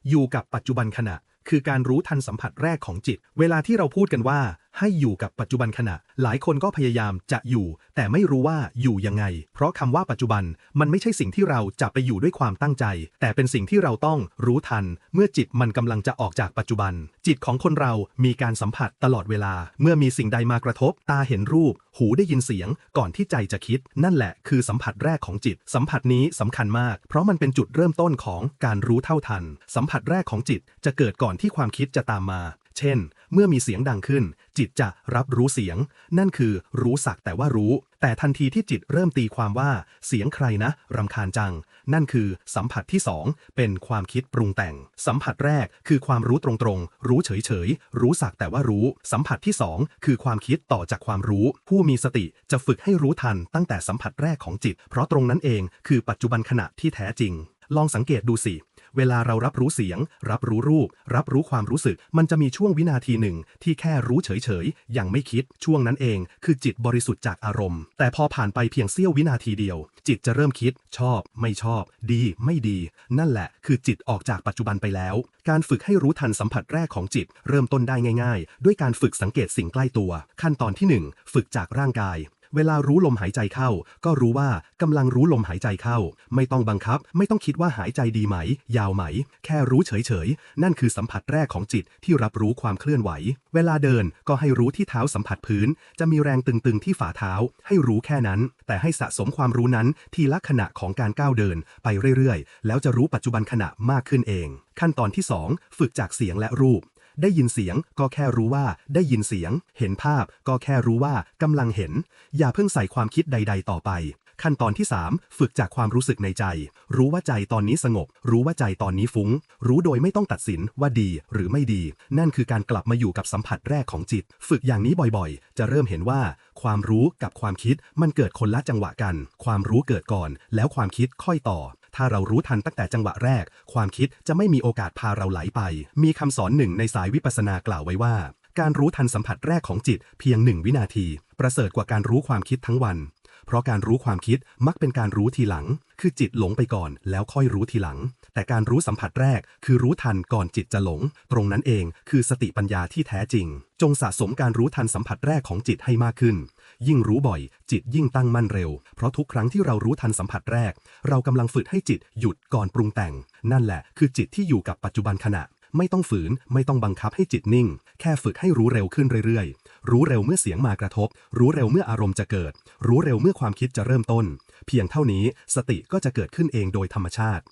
อยู่กับปัจจุบันขณะคือการรู้ทันสัมผัสแรกของจิตเวลาที่เราพูดกันว่าให้อยู่กับปัจจุบันขณะหลายคนก็พยายามจะอยู่แต่ไม่รู้ว่าอยู่ยังไงเพราะคำว่าปัจจุบันมันไม่ใช่สิ่งที่เราจะไปอยู่ด้วยความตั้งใจแต่เป็นสิ่งที่เราต้องรู้ทันเมื่อจิตมันกำลังจะออกจากปัจจุบันจิตของคนเรามีการสัมผัสตลอดเวลาเมื่อมีสิ่งใดมากระทบตาเห็นรูปหูได้ยินเสียงก่อนที่ใจจะคิดนั่นแหละคือสัมผัสแรกของจิตสัมผัสนี้สำคัญมากเพราะมันเป็นจุดเริ่มต้นของการรู้เท่าทันสัมผัสแรกของจิตจะเกิดก่อนที่ความคิดจะตามมาเช่นเมื่อมีเสียงดังขึ้นจิตจะรับรู้เสียงนั่นคือรู้สักแต่ว่ารู้แต่ทันทีที่จิตเริ่มตีความว่าเสียงใครนะรำคาญจังนั่นคือสัมผัสที่2เป็นความคิดปรุงแต่งสัมผัสแรกคือความรู้ตรงๆรู้เฉยๆรู้สักแต่ว่ารู้สัมผัสที่2คือความคิดต่อจากความรู้ผู้มีสติจะฝึกให้รู้ทันตั้งแต่สัมผัสแรกของจิตเพราะตรงนั้นเองคือปัจจุบันขณะที่แท้จริงลองสังเกตดูสิเวลาเรารับรู้เสียงรับรู้รูปรับรู้ความรู้สึกมันจะมีช่วงวินาทีหนึ่งที่แค่รู้เฉยๆยังไม่คิดช่วงนั้นเองคือจิตบริสุทธิ์จากอารมณ์แต่พอผ่านไปเพียงเสี้ยววินาทีเดียวจิตจะเริ่มคิดชอบไม่ชอบดีไม่ดีนั่นแหละคือจิตออกจากปัจจุบันไปแล้วการฝึกให้รู้ทันสัมผัสแรกของจิตเริ่มต้นได้ง่ายๆด้วยการฝึกสังเกตสิ่งใกล้ตัวขั้นตอนที่1ฝึกจากร่างกายเวลารู้ลมหายใจเข้าก็รู้ว่ากำลังรู้ลมหายใจเข้าไม่ต้องบังคับไม่ต้องคิดว่าหายใจดีไหมยาวไหมแค่รู้เฉยๆนั่นคือสัมผัสแรกของจิตที่รับรู้ความเคลื่อนไหวเวลาเดินก็ให้รู้ที่เท้าสัมผัสพื้นจะมีแรงตึงๆที่ฝ่าเท้าให้รู้แค่นั้นแต่ให้สะสมความรู้นั้นทีละขณะของการก้าวเดินไปเรื่อยๆแล้วจะรู้ปัจจุบันขณะมากขึ้นเองขั้นตอนที่2ฝึกจากเสียงและรูปได้ยินเสียงก็แค่รู้ว่าได้ยินเสียงเห็นภาพก็แค่รู้ว่ากำลังเห็นอย่าเพิ่งใส่ความคิดใดๆต่อไปขั้นตอนที่3ฝึกจากความรู้สึกในใจรู้ว่าใจตอนนี้สงบรู้ว่าใจตอนนี้ฟุ้งรู้โดยไม่ต้องตัดสินว่าดีหรือไม่ดีนั่นคือการกลับมาอยู่กับสัมผัสแรกของจิตฝึกอย่างนี้บ่อยๆจะเริ่มเห็นว่าความรู้กับความคิดมันเกิดคนละจังหวะกันความรู้เกิดก่อนแล้วความคิดค่อยต่อถ้าเรารู้ทันตั้งแต่จังหวะแรกความคิดจะไม่มีโอกาสพาเราไหลไปมีคำสอนหนึ่งในสายวิปัสสนากล่าวไว้ว่าการรู้ทันสัมผัสแรกของจิตเพียง1 วินาทีประเสริฐกว่าการรู้ความคิดทั้งวันเพราะการรู้ความคิดมักเป็นการรู้ทีหลังคือจิตหลงไปก่อนแล้วค่อยรู้ทีหลังแต่การรู้สัมผัสแรกคือรู้ทันก่อนจิตจะหลงตรงนั้นเองคือสติปัญญาที่แท้จริงจงสะสมการรู้ทันสัมผัสแรกของจิตให้มากขึ้นยิ่งรู้บ่อยจิตยิ่งตั้งมั่นเร็วเพราะทุกครั้งที่เรารู้ทันสัมผัสแรกเรากำลังฝึกให้จิตหยุดก่อนปรุงแต่งนั่นแหละคือจิตที่อยู่กับปัจจุบันขณะไม่ต้องฝืนไม่ต้องบังคับให้จิตนิ่งแค่ฝึกให้รู้เร็วขึ้นเรื่อยๆรู้เร็วเมื่อเสียงมากระทบรู้เร็วเมื่ออารมณ์จะเกิดรู้เร็วเมื่อความคิดจะเริ่มต้นเพียงเท่านี้สติก็จะเกิดขึ้นเองโดยธรรมชาติ